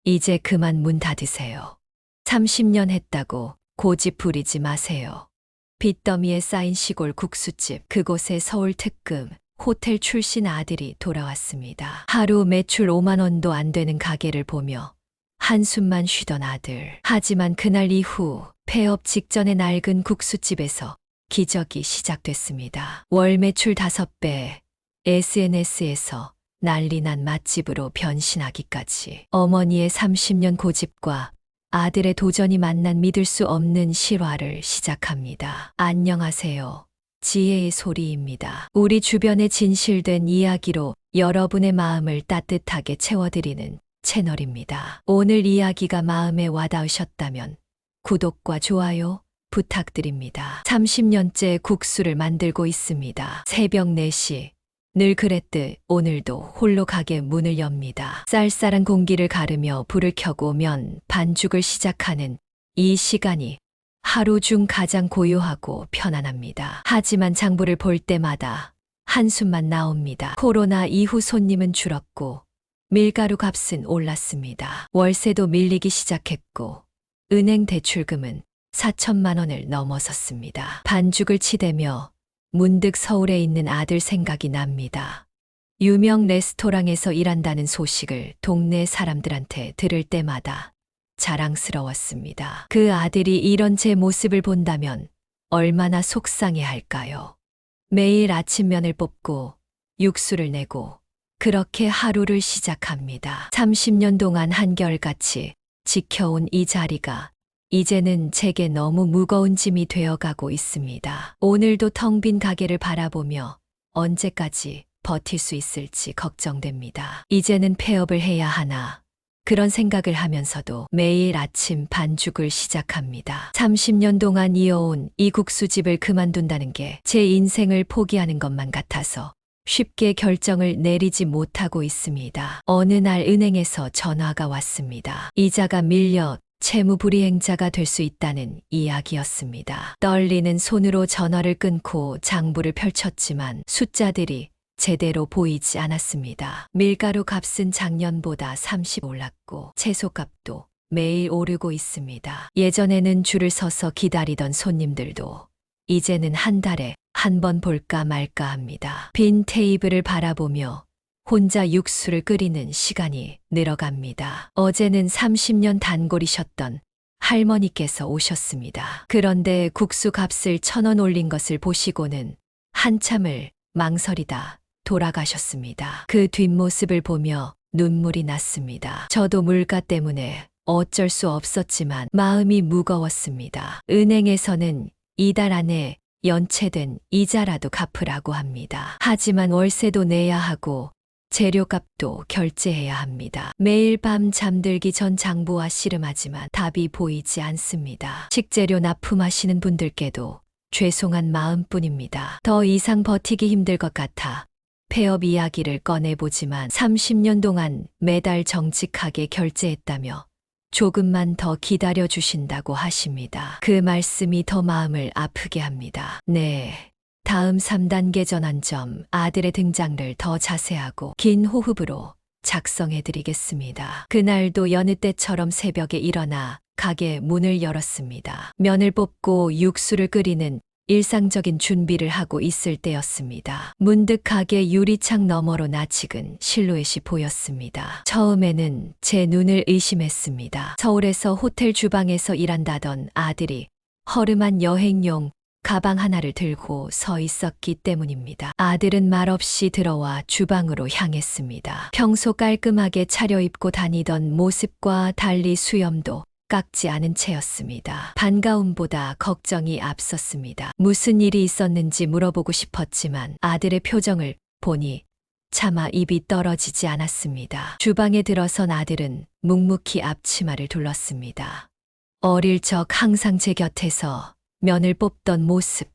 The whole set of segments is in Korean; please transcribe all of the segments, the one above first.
이제 그만 문 닫으세요. 30년 했다고 고집 부리지 마세요. 빚더미에 쌓인 시골 국수집, 그곳에 서울 특급 호텔 출신 아들이 돌아왔습니다. 하루 매출 5만 원도 안 되는 가게를 보며 한숨만 쉬던 아들. 하지만 그날 이후 폐업 직전의 낡은 국수집에서 기적이 시작됐습니다. 월 매출 5배, SNS에서 난리난 맛집으로 변신하기까지. 어머니의 30년 고집과 아들의 도전이 만난 믿을 수 없는 실화를 시작합니다. 안녕하세요. 지혜의 소리입니다. 우리 주변의 진실된 이야기로 여러분의 마음을 따뜻하게 채워드리는 채널입니다. 오늘 이야기가 마음에 와닿으셨다면 구독과 좋아요 부탁드립니다. 30년째 국수를 만들고 있습니다. 새벽 4시. 늘 그랬듯 오늘도 홀로 가게 문을 엽니다. 쌀쌀한 공기를 가르며 불을 켜고 면, 반죽을 시작하는 이 시간이 하루 중 가장 고요하고 편안합니다. 하지만 장부를 볼 때마다 한숨만 나옵니다. 코로나 이후 손님은 줄었고 밀가루 값은 올랐습니다. 월세도 밀리기 시작했고 은행 대출금은 4천만 원을 넘어섰습니다. 반죽을 치대며 문득 서울에 있는 아들 생각이 납니다. 유명 레스토랑에서 일한다는 소식을 동네 사람들한테 들을 때마다 자랑스러웠습니다. 그 아들이 이런 제 모습을 본다면 얼마나 속상해 할까요? 매일 아침면을 뽑고 육수를 내고 그렇게 하루를 시작합니다. 30년 동안 한결같이 지켜온 이 자리가 이제는 제게 너무 무거운 짐이 되어가고 있습니다. 오늘도 텅 빈 가게를 바라보며 언제까지 버틸 수 있을지 걱정됩니다. 이제는 폐업을 해야 하나 그런 생각을 하면서도 매일 아침 반죽을 시작합니다. 30년 동안 이어온 이 국수집을 그만둔다는 게 제 인생을 포기하는 것만 같아서 쉽게 결정을 내리지 못하고 있습니다. 어느 날 은행에서 전화가 왔습니다. 이자가 밀려 채무불이행자가 될 수 있다는 이야기였습니다. 떨리는 손으로 전화를 끊고 장부를 펼쳤지만 숫자들이 제대로 보이지 않았습니다. 밀가루 값은 작년보다 30 올랐고 채소값도 매일 오르고 있습니다. 예전에는 줄을 서서 기다리던 손님들도 이제는 한 달에 한 번 볼까 말까 합니다. 빈 테이블을 바라보며 혼자 육수를 끓이는 시간이 늘어갑니다. 어제는 30년 단골이셨던 할머니께서 오셨습니다. 그런데 국수 값을 1,000원 올린 것을 보시고는 한참을 망설이다 돌아가셨습니다. 그 뒷모습을 보며 눈물이 났습니다. 저도 물가 때문에 어쩔 수 없었지만 마음이 무거웠습니다. 은행에서는 이달 안에 연체된 이자라도 갚으라고 합니다. 하지만 월세도 내야 하고 재료값도 결제해야 합니다. 매일 밤 잠들기 전 장부와 씨름하지만 답이 보이지 않습니다. 식재료 납품하시는 분들께도 죄송한 마음뿐입니다. 더 이상 버티기 힘들 것 같아 폐업 이야기를 꺼내보지만 30년 동안 매달 정직하게 결제했다며 조금만 더 기다려 주신다고 하십니다. 그 말씀이 더 마음을 아프게 합니다. 네. 다음 3단계 전환점 아들의 등장을 더 자세하고 긴 호흡으로 작성해 드리겠습니다. 그날도 여느 때처럼 새벽에 일어나 가게 문을 열었습니다. 면을 뽑고 육수를 끓이는 일상적인 준비를 하고 있을 때였습니다. 문득 가게 유리창 너머로 낯익은 실루엣이 보였습니다. 처음에는 제 눈을 의심했습니다. 서울에서 호텔 주방에서 일한다던 아들이 허름한 여행용 가방 하나를 들고 서 있었기 때문입니다. 아들은 말없이 들어와 주방으로 향했습니다. 평소 깔끔하게 차려입고 다니던 모습과 달리 수염도 깎지 않은 채였습니다. 반가움보다 걱정이 앞섰습니다. 무슨 일이 있었는지 물어보고 싶었지만 아들의 표정을 보니 차마 입이 떨어지지 않았습니다. 주방에 들어선 아들은 묵묵히 앞치마를 둘렀습니다. 어릴 적 항상 제 곁에서 면을 뽑던 모습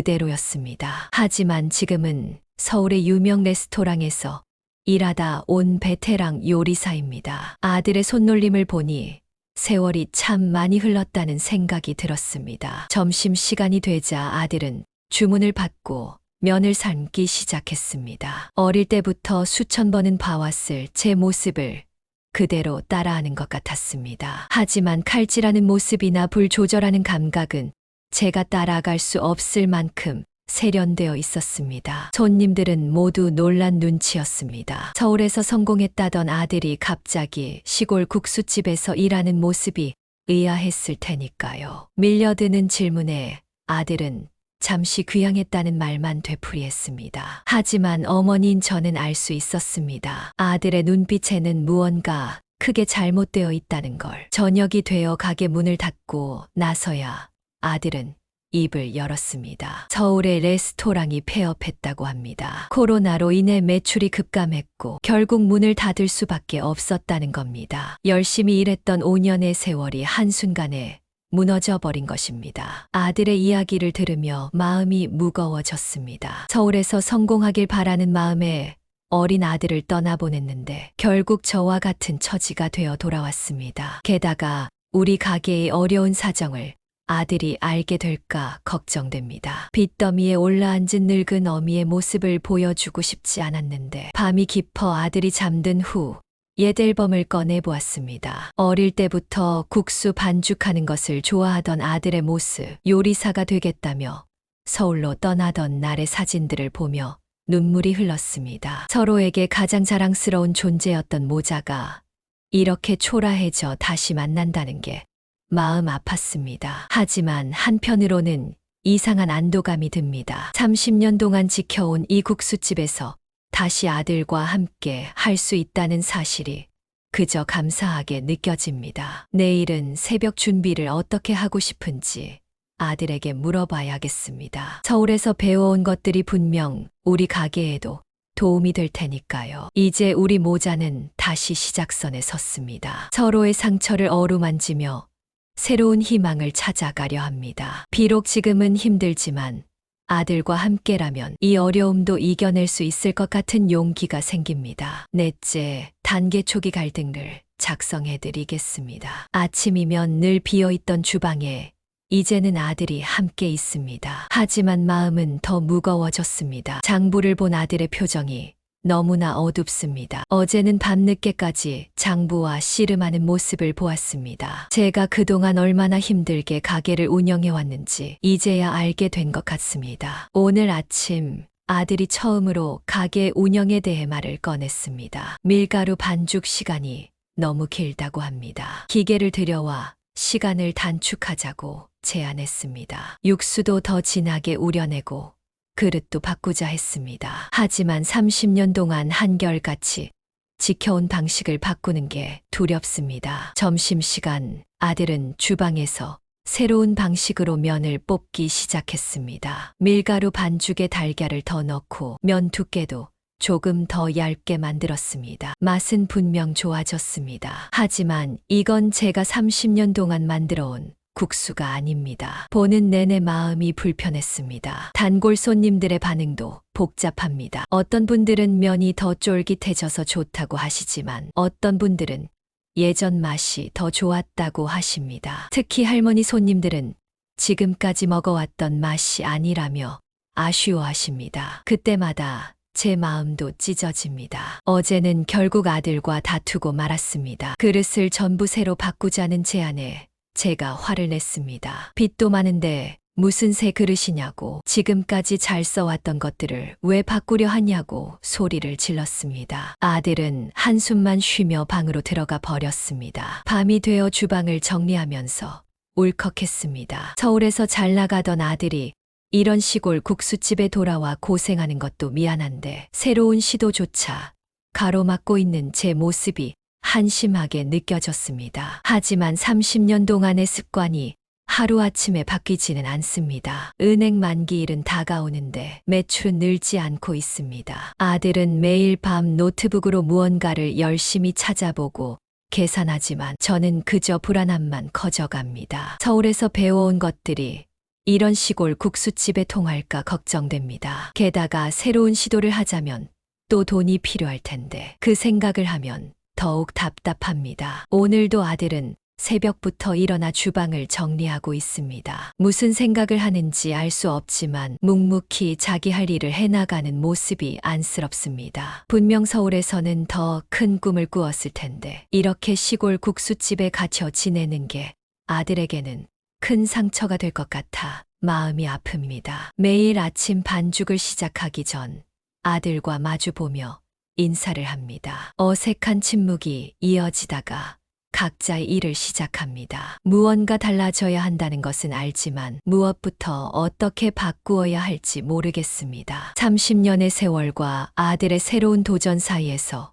그대로였습니다. 하지만 지금은 서울의 유명 레스토랑에서 일하다 온 베테랑 요리사입니다. 아들의 손놀림을 보니 세월이 참 많이 흘렀다는 생각이 들었습니다. 점심시간이 되자 아들은 주문을 받고 면을 삶기 시작했습니다. 어릴 때부터 수천 번은 봐왔을 제 모습을 그대로 따라하는 것 같았습니다. 하지만 칼질하는 모습이나 불 조절하는 감각은 제가 따라갈 수 없을 만큼 세련되어 있었습니다. 손님들은 모두 놀란 눈치였습니다. 서울에서 성공했다던 아들이 갑자기 시골 국수집에서 일하는 모습이 의아했을 테니까요. 밀려드는 질문에 아들은 잠시 귀향했다는 말만 되풀이했습니다. 하지만 어머니인 저는 알 수 있었습니다. 아들의 눈빛에는 무언가 크게 잘못되어 있다는 걸. 저녁이 되어 가게 문을 닫고 나서야 아들은 입을 열었습니다. 서울의 레스토랑이 폐업했다고 합니다. 코로나로 인해 매출이 급감했고 결국 문을 닫을 수밖에 없었다는 겁니다. 열심히 일했던 5년의 세월이 한순간에 무너져 버린 것입니다. 아들의 이야기를 들으며 마음이 무거워졌습니다. 서울에서 성공하길 바라는 마음에 어린 아들을 떠나보냈는데 결국 저와 같은 처지가 되어 돌아왔습니다. 게다가 우리 가게의 어려운 사정을 아들이 알게 될까 걱정됩니다. 빚더미에 올라앉은 늙은 어미의 모습을 보여주고 싶지 않았는데 밤이 깊어 아들이 잠든 후 옛 앨범을 꺼내보았습니다. 어릴 때부터 국수 반죽하는 것을 좋아하던 아들의 모습, 요리사가 되겠다며 서울로 떠나던 날의 사진들을 보며 눈물이 흘렀습니다. 서로에게 가장 자랑스러운 존재였던 모자가 이렇게 초라해져 다시 만난다는 게 마음 아팠습니다. 하지만 한편으로는 이상한 안도감이 듭니다. 30년 동안 지켜온 이 국수집에서 다시 아들과 함께 할 수 있다는 사실이 그저 감사하게 느껴집니다. 내일은 새벽 준비를 어떻게 하고 싶은지 아들에게 물어봐야겠습니다. 서울에서 배워온 것들이 분명 우리 가게에도 도움이 될 테니까요. 이제 우리 모자는 다시 시작선에 섰습니다. 서로의 상처를 어루만지며 새로운 희망을 찾아가려 합니다. 비록 지금은 힘들지만 아들과 함께라면 이 어려움도 이겨낼 수 있을 것 같은 용기가 생깁니다. 넷째, 단계 초기 갈등을 작성해드리겠습니다. 아침이면 늘 비어있던 주방에 이제는 아들이 함께 있습니다. 하지만 마음은 더 무거워졌습니다. 장부를 본 아들의 표정이 너무나 어둡습니다. 어제는 밤늦게까지 장부와 씨름하는 모습을 보았습니다. 제가 그동안 얼마나 힘들게 가게를 운영해왔는지 이제야 알게 된 것 같습니다. 오늘 아침 아들이 처음으로 가게 운영에 대해 말을 꺼냈습니다. 밀가루 반죽 시간이 너무 길다고 합니다. 기계를 들여와 시간을 단축하자고 제안했습니다. 육수도 더 진하게 우려내고 그릇도 바꾸자 했습니다. 하지만 30년 동안 한결같이 지켜온 방식을 바꾸는 게 두렵습니다. 점심시간 아들은 주방에서 새로운 방식으로 면을 뽑기 시작했습니다. 밀가루 반죽에 달걀을 더 넣고 면 두께도 조금 더 얇게 만들었습니다. 맛은 분명 좋아졌습니다. 하지만 이건 제가 30년 동안 만들어온 국수가 아닙니다. 보는 내내 마음이 불편했습니다. 단골 손님들의 반응도 복잡합니다. 어떤 분들은 면이 더 쫄깃해져서 좋다고 하시지만 어떤 분들은 예전 맛이 더 좋았다고 하십니다. 특히 할머니 손님들은 지금까지 먹어왔던 맛이 아니라며 아쉬워하십니다. 그때마다 제 마음도 찢어집니다. 어제는 결국 아들과 다투고 말았습니다. 그릇을 전부 새로 바꾸자는 제안에 제가 화를 냈습니다. 빚도 많은데 무슨 새 그릇이냐고, 지금까지 잘 써왔던 것들을 왜 바꾸려 하냐고 소리를 질렀습니다. 아들은 한숨만 쉬며 방으로 들어가 버렸습니다. 밤이 되어 주방을 정리하면서 울컥했습니다. 서울에서 잘 나가던 아들이 이런 시골 국수집에 돌아와 고생하는 것도 미안한데 새로운 시도조차 가로막고 있는 제 모습이 한심하게 느껴졌습니다. 하지만 30년 동안의 습관이 하루아침에 바뀌지는 않습니다. 은행 만기일은 다가오는데 매출은 늘지 않고 있습니다. 아들은 매일 밤 노트북으로 무언가를 열심히 찾아보고 계산하지만 저는 그저 불안함만 커져갑니다. 서울에서 배워온 것들이 이런 시골 국수집에 통할까 걱정됩니다. 게다가 새로운 시도를 하자면 또 돈이 필요할 텐데 그 생각을 하면 더욱 답답합니다. 오늘도 아들은 새벽부터 일어나 주방을 정리하고 있습니다. 무슨 생각을 하는지 알 수 없지만 묵묵히 자기 할 일을 해나가는 모습이 안쓰럽습니다. 분명 서울에서는 더 큰 꿈을 꾸었을 텐데 이렇게 시골 국수집에 갇혀 지내는 게 아들에게는 큰 상처가 될 것 같아 마음이 아픕니다. 매일 아침 반죽을 시작하기 전 아들과 마주보며 인사를 합니다. 어색한 침묵이 이어지다가 각자의 일을 시작합니다. 무언가 달라져야 한다는 것은 알지만 무엇부터 어떻게 바꾸어야 할지 모르겠습니다. 30년의 세월과 아들의 새로운 도전 사이에서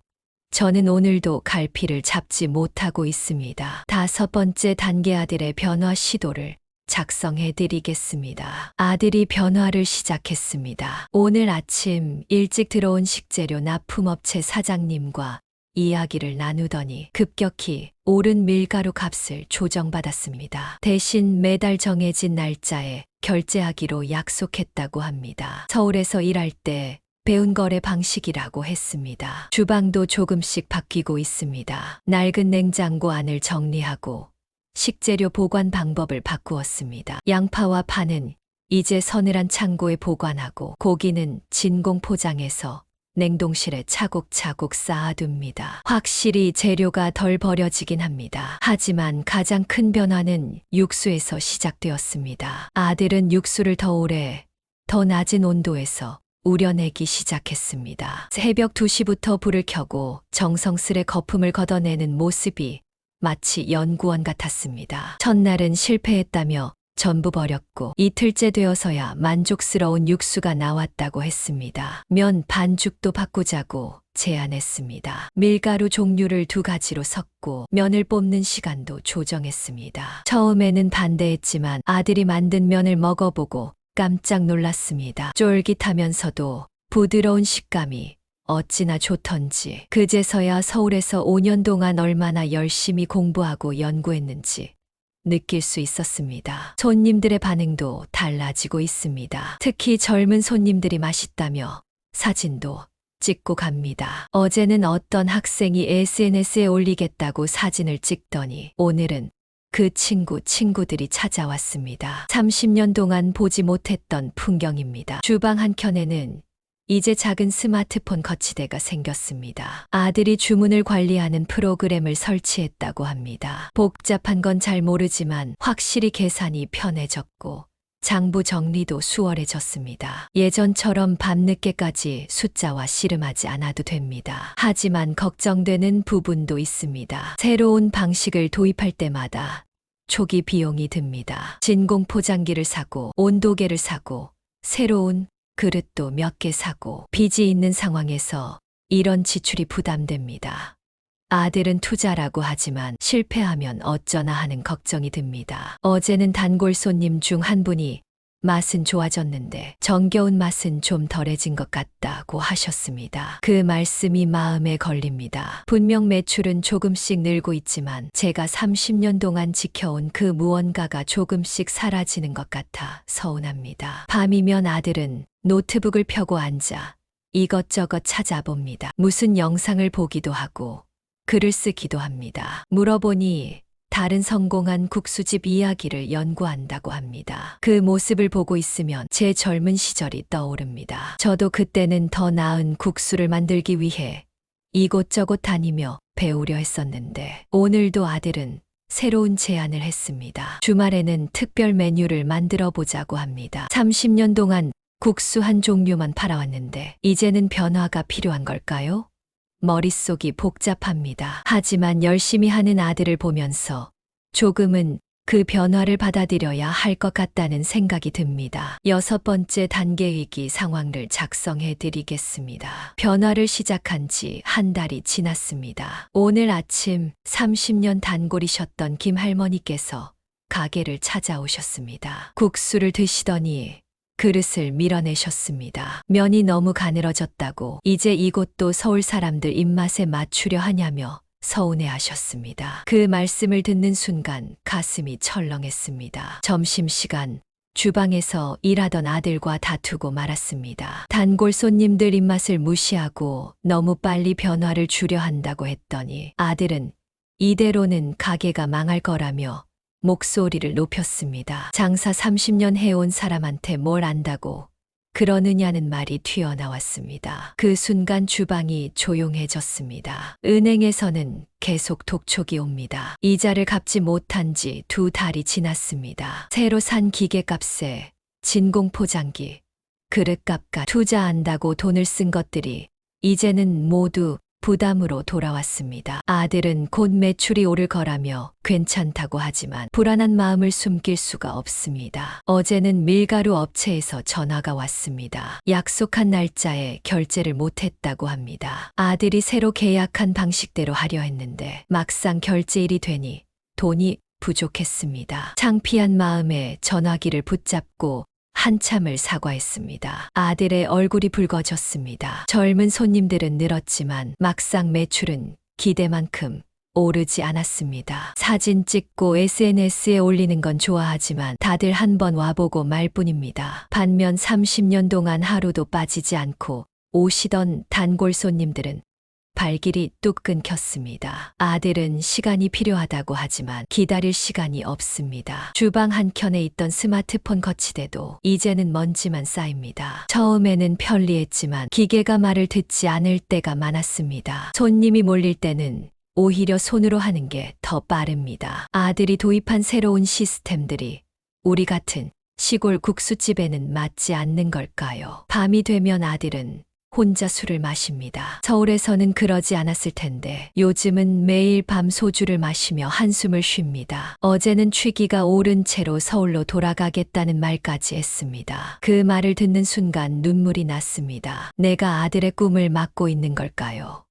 저는 오늘도 갈피를 잡지 못하고 있습니다. 5번째 단계 아들의 변화 시도를 작성해 드리겠습니다. 아들이 변화를 시작했습니다. 오늘 아침 일찍 들어온 식재료 납품업체 사장님과 이야기를 나누더니 급격히 오른 밀가루 값을 조정받았습니다. 대신 매달 정해진 날짜에 결제하기로 약속했다고 합니다. 서울에서 일할 때 배운 거래 방식이라고 했습니다. 주방도 조금씩 바뀌고 있습니다. 낡은 냉장고 안을 정리하고 식재료 보관 방법을 바꾸었습니다. 양파와 파는 이제 서늘한 창고에 보관하고 고기는 진공 포장해서 냉동실에 차곡차곡 쌓아둡니다. 확실히 재료가 덜 버려지긴 합니다. 하지만 가장 큰 변화는 육수에서 시작되었습니다. 아들은 육수를 더 오래, 더 낮은 온도에서 우려내기 시작했습니다. 새벽 2시부터 불을 켜고 정성스레 거품을 걷어내는 모습이 마치 연구원 같았습니다. 첫날은 실패했다며 전부 버렸고 이틀째 되어서야 만족스러운 육수가 나왔다고 했습니다. 면 반죽도 바꾸자고 제안했습니다. 밀가루 종류를 2가지로 섞고 면을 뽑는 시간도 조정했습니다. 처음에는 반대했지만 아들이 만든 면을 먹어보고 깜짝 놀랐습니다. 쫄깃하면서도 부드러운 식감이 어찌나 좋던지 그제서야 서울에서 5년 동안 얼마나 열심히 공부하고 연구했는지 느낄 수 있었습니다. 손님들의 반응도 달라지고 있습니다. 특히 젊은 손님들이 맛있다며 사진도 찍고 갑니다. 어제는 어떤 학생이 SNS에 올리겠다고 사진을 찍더니 오늘은 그 친구들이 찾아왔습니다. 30년 동안 보지 못했던 풍경입니다. 주방 한켠에는 이제 작은 스마트폰 거치대가 생겼습니다. 아들이 주문을 관리하는 프로그램을 설치했다고 합니다. 복잡한 건 잘 모르지만 확실히 계산이 편해졌고 장부 정리도 수월해졌습니다. 예전처럼 밤늦게까지 숫자와 씨름하지 않아도 됩니다. 하지만 걱정되는 부분도 있습니다. 새로운 방식을 도입할 때마다 초기 비용이 듭니다. 진공 포장기를 사고 온도계를 사고 새로운 그릇도 몇 개 사고 빚이 있는 상황에서 이런 지출이 부담됩니다. 아들은 투자라고 하지만 실패하면 어쩌나 하는 걱정이 듭니다. 어제는 단골 손님 중 한 분이 맛은 좋아졌는데 정겨운 맛은 좀 덜해진 것 같다고 하셨습니다. 그 말씀이 마음에 걸립니다. 분명 매출은 조금씩 늘고 있지만 제가 30년 동안 지켜온 그 무언가가 조금씩 사라지는 것 같아 서운합니다. 밤이면 아들은 노트북을 펴고 앉아 이것저것 찾아봅니다. 무슨 영상을 보기도 하고 글을 쓰기도 합니다. 물어보니 다른 성공한 국수집 이야기를 연구한다고 합니다. 그 모습을 보고 있으면 제 젊은 시절이 떠오릅니다. 저도 그때는 더 나은 국수를 만들기 위해 이곳저곳 다니며 배우려 했었는데 오늘도 아들은 새로운 제안을 했습니다. 주말에는 특별 메뉴를 만들어 보자고 합니다. 30년 동안 국수 한 종류만 팔아왔는데 이제는 변화가 필요한 걸까요? 머릿속이 복잡합니다. 하지만 열심히 하는 아들을 보면서 조금은 그 변화를 받아들여야 할 것 같다는 생각이 듭니다. 6번째 단계 위기 상황을 작성해 드리겠습니다. 변화를 시작한 지 한 달이 지났습니다. 오늘 아침 30년 단골이셨던 김 할머니께서 가게를 찾아오셨습니다. 국수를 드시더니 그릇을 밀어내셨습니다. 면이 너무 가늘어졌다고 이제 이곳도 서울 사람들 입맛에 맞추려 하냐며 서운해하셨습니다. 그 말씀을 듣는 순간 가슴이 철렁했습니다. 점심시간 주방에서 일하던 아들과 다투고 말았습니다. 단골 손님들 입맛을 무시하고 너무 빨리 변화를 주려 한다고 했더니 아들은 이대로는 가게가 망할 거라며 목소리를 높였습니다. 장사 30년 해온 사람한테 뭘 안다고 그러느냐는 말이 튀어나왔습니다. 그 순간 주방이 조용해졌습니다. 은행에서는 계속 독촉이 옵니다. 이자를 갚지 못한 지 2달이 지났습니다. 새로 산 기계값에 진공포장기, 그릇값과 투자한다고 돈을 쓴 것들이 이제는 모두 부담으로 돌아왔습니다. 아들은 곧 매출이 오를 거라며 괜찮다고 하지만 불안한 마음을 숨길 수가 없습니다. 어제는 밀가루 업체에서 전화가 왔습니다. 약속한 날짜에 결제를 못했다고 합니다. 아들이 새로 계약한 방식대로 하려 했는데 막상 결제일이 되니 돈이 부족했습니다. 창피한 마음에 전화기를 붙잡고 한참을 사과했습니다. 아들의 얼굴이 붉어졌습니다. 젊은 손님들은 늘었지만 막상 매출은 기대만큼 오르지 않았습니다. 사진 찍고 SNS에 올리는 건 좋아하지만 다들 한번 와보고 말 뿐입니다. 반면 30년 동안 하루도 빠지지 않고 오시던 단골 손님들은 발길이 뚝 끊겼습니다. 아들은 시간이 필요하다고 하지만 기다릴 시간이 없습니다. 주방 한켠에 있던 스마트폰 거치대도 이제는 먼지만 쌓입니다. 처음에는 편리했지만 기계가 말을 듣지 않을 때가 많았습니다. 손님이 몰릴 때는 오히려 손으로 하는 게 더 빠릅니다. 아들이 도입한 새로운 시스템들이 우리 같은 시골 국수집에는 맞지 않는 걸까요? 밤이 되면 아들은 혼자 술을 마십니다. 서울에서는 그러지 않았을 텐데 요즘은 매일 밤 소주를 마시며 한숨을 쉽니다. 어제는 취기가 오른 채로 서울로 돌아가겠다는 말까지 했습니다. 그 말을 듣는 순간 눈물이 났습니다. 내가 아들의 꿈을 막고 있는 걸까요?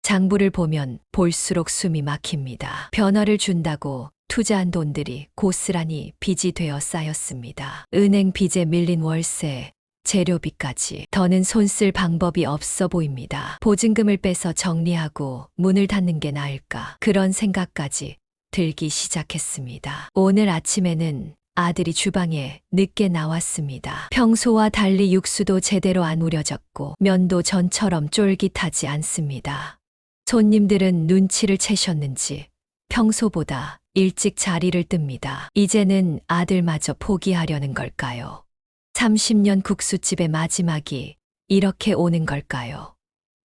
장부를 보면 볼수록 숨이 막힙니다. 변화를 준다고 투자한 돈들이 고스란히 빚이 되어 쌓였습니다. 은행 빚에 밀린 월세, 재료비까지 더는 손 쓸 방법이 없어 보입니다. 보증금을 빼서 정리하고 문을 닫는 게 나을까 그런 생각까지 들기 시작했습니다. 오늘 아침에는 아들이 주방에 늦게 나왔습니다. 평소와 달리 육수도 제대로 안 우려졌고 면도 전처럼 쫄깃하지 않습니다. 손님들은 눈치를 채셨는지 평소보다 일찍 자리를 뜹니다. 이제는 아들마저 포기하려는 걸까요? 30년 국수집의 마지막이 이렇게 오는 걸까요?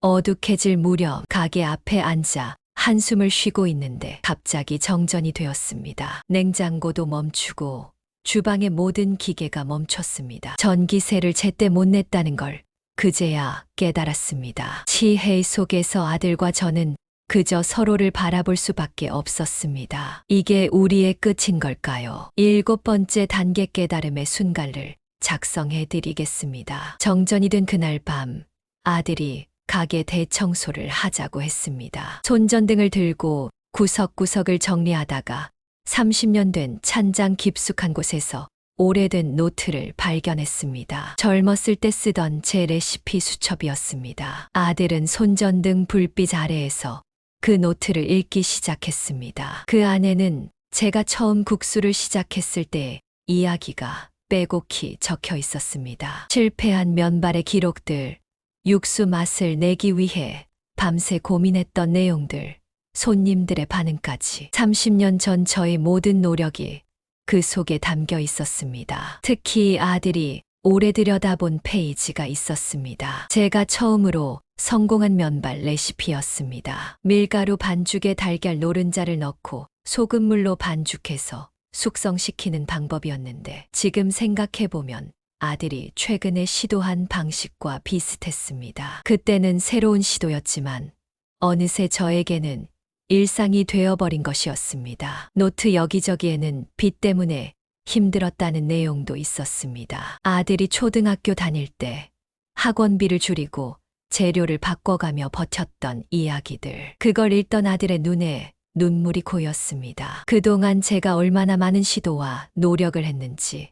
어둑해질 무렵 가게 앞에 앉아 한숨을 쉬고 있는데 갑자기 정전이 되었습니다. 냉장고도 멈추고 주방의 모든 기계가 멈췄습니다. 전기세를 제때 못 냈다는 걸 그제야 깨달았습니다. 치해 속에서 아들과 저는 그저 서로를 바라볼 수밖에 없었습니다. 이게 우리의 끝인 걸까요? 7번째 단계 깨달음의 순간을 작성해 드리겠습니다. 정전이 든 그날 밤 아들이 가게 대청소를 하자고 했습니다. 손전등을 들고 구석구석을 정리하다가 30년 된 찬장 깊숙한 곳에서 오래된 노트를 발견했습니다. 젊었을 때 쓰던 제 레시피 수첩이었습니다. 아들은 손전등 불빛 아래에서 그 노트를 읽기 시작했습니다. 그 안에는 제가 처음 국수를 시작했을 때의 이야기가 빼곡히 적혀 있었습니다. 실패한 면발의 기록들, 육수 맛을 내기 위해 밤새 고민했던 내용들, 손님들의 반응까지 30년 전 저의 모든 노력이 그 속에 담겨 있었습니다. 특히 아들이 오래 들여다본 페이지가 있었습니다. 제가 처음으로 성공한 면발 레시피였습니다. 밀가루 반죽에 달걀 노른자를 넣고 소금물로 반죽해서 숙성시키는 방법이었는데 지금 생각해보면 아들이 최근에 시도한 방식과 비슷했습니다. 그때는 새로운 시도였지만 어느새 저에게는 일상이 되어버린 것이었습니다. 노트 여기저기에는 빚 때문에 힘들었다는 내용도 있었습니다. 아들이 초등학교 다닐 때 학원비를 줄이고 재료를 바꿔가며 버텼던 이야기들. 그걸 읽던 아들의 눈에 눈물이 고였습니다. 그동안 제가 얼마나 많은 시도와 노력을 했는지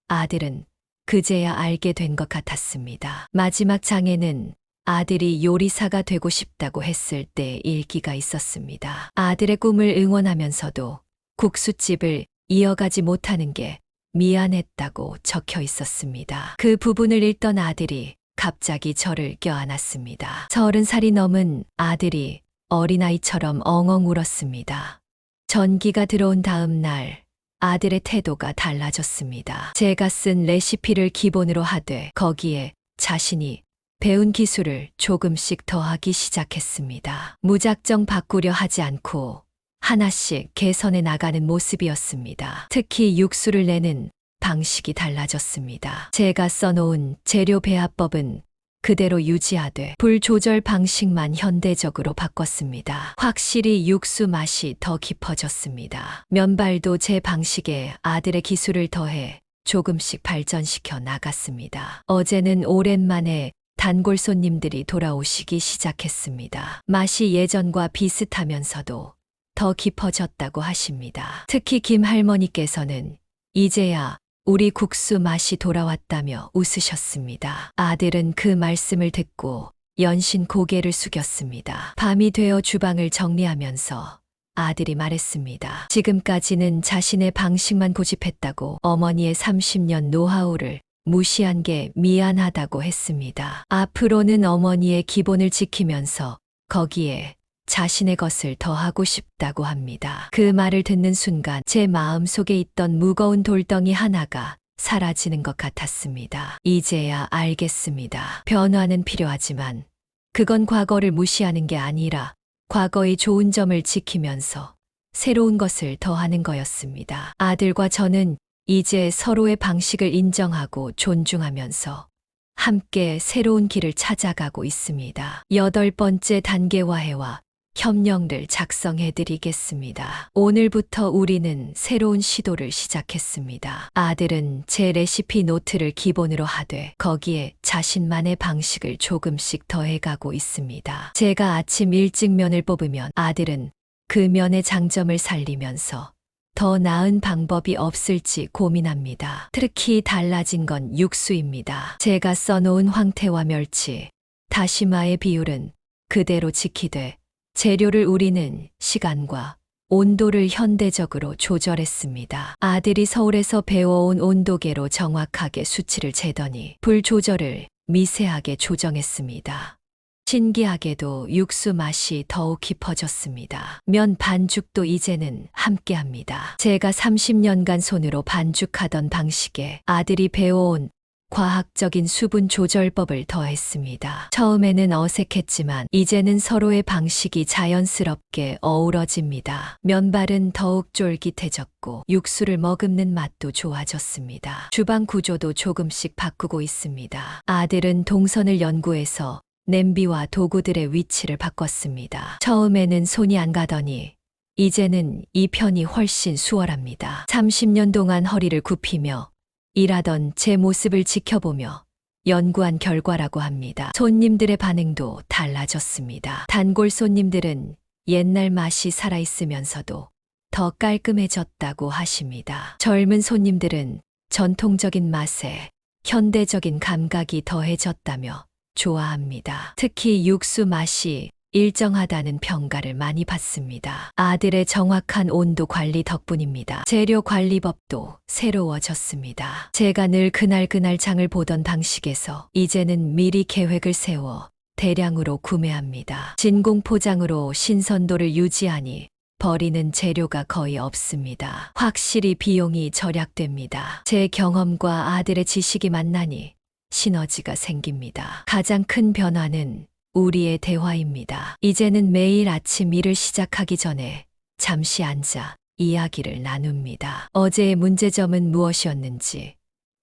아들은 그제야 알게 된 것 같았습니다. 마지막 장에는 아들이 요리사가 되고 싶다고 했을 때 일기가 있었습니다. 아들의 꿈을 응원하면서도 국수집을 이어가지 못하는 게 미안했다고 적혀 있었습니다. 그 부분을 읽던 아들이 갑자기 저를 껴안았습니다. 30살이 넘은 아들이 어린아이처럼 엉엉 울었습니다. 전기가 들어온 다음 날 아들의 태도가 달라졌습니다. 제가 쓴 레시피를 기본으로 하되 거기에 자신이 배운 기술을 조금씩 더하기 시작했습니다. 무작정 바꾸려 하지 않고 하나씩 개선해 나가는 모습이었습니다. 특히 육수를 내는 방식이 달라졌습니다. 제가 써놓은 재료 배합법은 그대로 유지하되 불 조절 방식만 현대적으로 바꿨습니다. 확실히 육수 맛이 더 깊어졌습니다. 면발도 제 방식에 아들의 기술을 더해 조금씩 발전시켜 나갔습니다. 어제는 오랜만에 단골 손님들이 돌아오시기 시작했습니다. 맛이 예전과 비슷하면서도 더 깊어졌다고 하십니다. 특히 김 할머니께서는 이제야 우리 국수 맛이 돌아왔다며 웃으셨습니다. 아들은 그 말씀을 듣고 연신 고개를 숙였습니다. 밤이 되어 주방을 정리하면서 아들이 말했습니다. 지금까지는 자신의 방식만 고집했다고 어머니의 30년 노하우를 무시한 게 미안하다고 했습니다. 앞으로는 어머니의 기본을 지키면서 거기에 자신의 것을 더하고 싶다고 합니다. 그 말을 듣는 순간 제 마음속에 있던 무거운 돌덩이 하나가 사라지는 것 같았습니다. 이제야 알겠습니다. 변화는 필요하지만 그건 과거를 무시하는 게 아니라 과거의 좋은 점을 지키면서 새로운 것을 더하는 거였습니다. 아들과 저는 이제 서로의 방식을 인정하고 존중하면서 함께 새로운 길을 찾아가고 있습니다. 8번째 단계 화해와 협력을 작성해 드리겠습니다. 오늘부터 우리는 새로운 시도를 시작했습니다. 아들은 제 레시피 노트를 기본으로 하되 거기에 자신만의 방식을 조금씩 더해가고 있습니다. 제가 아침 일찍 면을 뽑으면 아들은 그 면의 장점을 살리면서 더 나은 방법이 없을지 고민합니다. 특히 달라진 건 육수입니다. 제가 써놓은 황태와 멸치, 다시마의 비율은 그대로 지키되 재료를 우리는 시간과 온도를 현대적으로 조절했습니다. 아들이 서울에서 배워온 온도계로 정확하게 수치를 재더니 불 조절을 미세하게 조정했습니다. 신기하게도 육수 맛이 더욱 깊어졌습니다. 면 반죽도 이제는 함께합니다. 제가 30년간 손으로 반죽하던 방식에 아들이 배워온 과학적인 수분 조절법을 더했습니다. 처음에는 어색했지만 이제는 서로의 방식이 자연스럽게 어우러집니다. 면발은 더욱 쫄깃해졌고 육수를 머금는 맛도 좋아졌습니다. 주방 구조도 조금씩 바꾸고 있습니다. 아들은 동선을 연구해서 냄비와 도구들의 위치를 바꿨습니다. 처음에는 손이 안 가더니 이제는 이 편이 훨씬 수월합니다. 30년 동안 허리를 굽히며 일하던 제 모습을 지켜보며 연구한 결과라고 합니다. 손님들의 반응도 달라졌습니다. 단골 손님들은 옛날 맛이 살아있으면서도 더 깔끔해졌다고 하십니다. 젊은 손님들은 전통적인 맛에 현대적인 감각이 더해졌다며 좋아합니다. 특히 육수 맛이 일정하다는 평가를 많이 받습니다. 아들의 정확한 온도 관리 덕분입니다. 재료 관리법도 새로워졌습니다. 제가 늘 그날 장을 보던 방식에서 이제는 미리 계획을 세워 대량으로 구매합니다. 진공 포장으로 신선도를 유지하니 버리는 재료가 거의 없습니다. 확실히 비용이 절약됩니다. 제 경험과 아들의 지식이 만나니 시너지가 생깁니다. 가장 큰 변화는 우리의 대화입니다. 이제는 매일 아침 일을 시작하기 전에 잠시 앉아 이야기를 나눕니다. 어제의 문제점은 무엇이었는지,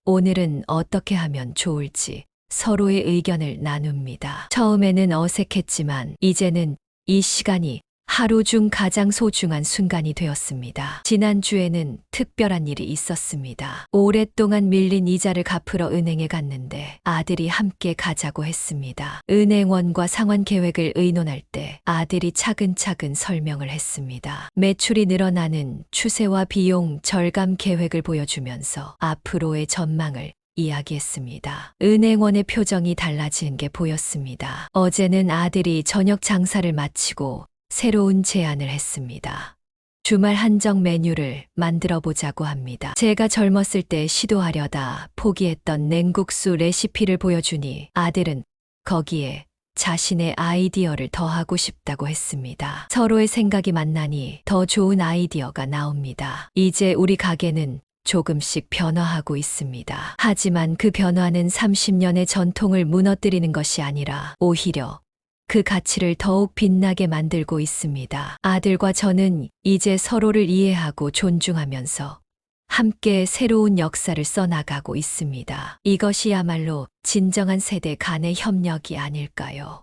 오늘은 어떻게 하면 좋을지 서로의 의견을 나눕니다. 처음에는 어색했지만 이제는 이 시간이 하루 중 가장 소중한 순간이 되었습니다. 지난주에는 특별한 일이 있었습니다. 오랫동안 밀린 이자를 갚으러 은행에 갔는데 아들이 함께 가자고 했습니다. 은행원과 상환 계획을 의논할 때 아들이 차근차근 설명을 했습니다. 매출이 늘어나는 추세와 비용 절감 계획을 보여주면서 앞으로의 전망을 이야기했습니다. 은행원의 표정이 달라지는 게 보였습니다. 어제는 아들이 저녁 장사를 마치고 새로운 제안을 했습니다. 주말 한정 메뉴를 만들어 보자고 합니다. 제가 젊었을 때 시도하려다 포기했던 냉국수 레시피를 보여주니 아들은 거기에 자신의 아이디어를 더하고 싶다고 했습니다. 서로의 생각이 만나니 더 좋은 아이디어가 나옵니다. 이제 우리 가게는 조금씩 변화하고 있습니다. 하지만 그 변화는 30년의 전통을 무너뜨리는 것이 아니라 오히려 그 가치를 더욱 빛나게 만들고 있습니다. 아들과 저는 이제 서로를 이해하고 존중하면서 함께 새로운 역사를 써나가고 있습니다. 이것이야말로 진정한 세대 간의 협력이 아닐까요?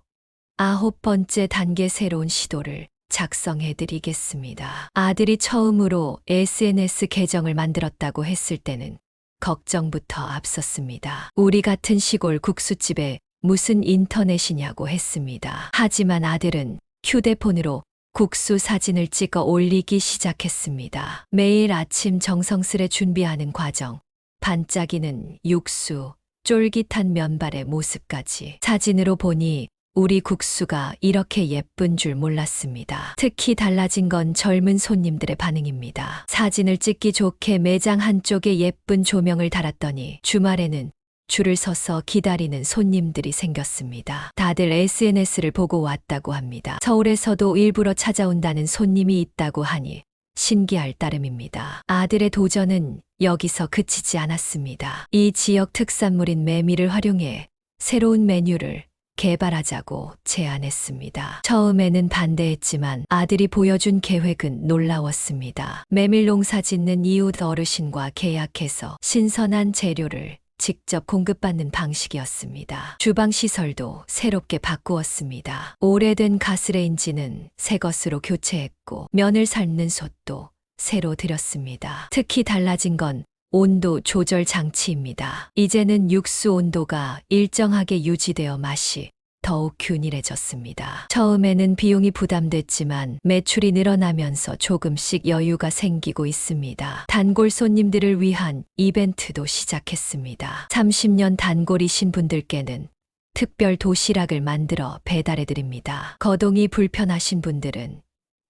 9번째 단계 새로운 시도를 작성해 드리겠습니다. 아들이 처음으로 SNS 계정을 만들었다고 했을 때는 걱정부터 앞섰습니다. 우리 같은 시골 국수집에 무슨 인터넷이냐고 했습니다. 하지만 아들은 휴대폰으로 국수 사진을 찍어 올리기 시작했습니다. 매일 아침 정성스레 준비하는 과정, 반짝이는 육수, 쫄깃한 면발의 모습까지 사진으로 보니 우리 국수가 이렇게 예쁜 줄 몰랐습니다. 특히 달라진 건 젊은 손님들의 반응입니다. 사진을 찍기 좋게 매장 한쪽에 예쁜 조명을 달았더니 주말에는 줄을 서서 기다리는 손님들이 생겼습니다. 다들 SNS를 보고 왔다고 합니다. 서울에서도 일부러 찾아온다는 손님이 있다고 하니 신기할 따름입니다. 아들의 도전은 여기서 그치지 않았습니다. 이 지역 특산물인 메밀을 활용해 새로운 메뉴를 개발하자고 제안했습니다. 처음에는 반대했지만 아들이 보여준 계획은 놀라웠습니다. 메밀 농사 짓는 이웃 어르신과 계약해서 신선한 재료를 직접 공급받는 방식이었습니다. 주방 시설도 새롭게 바꾸었습니다. 오래된 가스레인지는 새 것으로 교체했고 면을 삶는 솥도 새로 들였습니다. 특히 달라진 건 온도 조절 장치입니다. 이제는 육수 온도가 일정하게 유지되어 맛이 더욱 균일해졌습니다. 처음에는 비용이 부담됐지만 매출이 늘어나면서 조금씩 여유가 생기고 있습니다. 단골 손님들을 위한 이벤트도 시작했습니다. 30년 단골이신 분들께는 특별 도시락을 만들어 배달해드립니다. 거동이 불편하신 분들은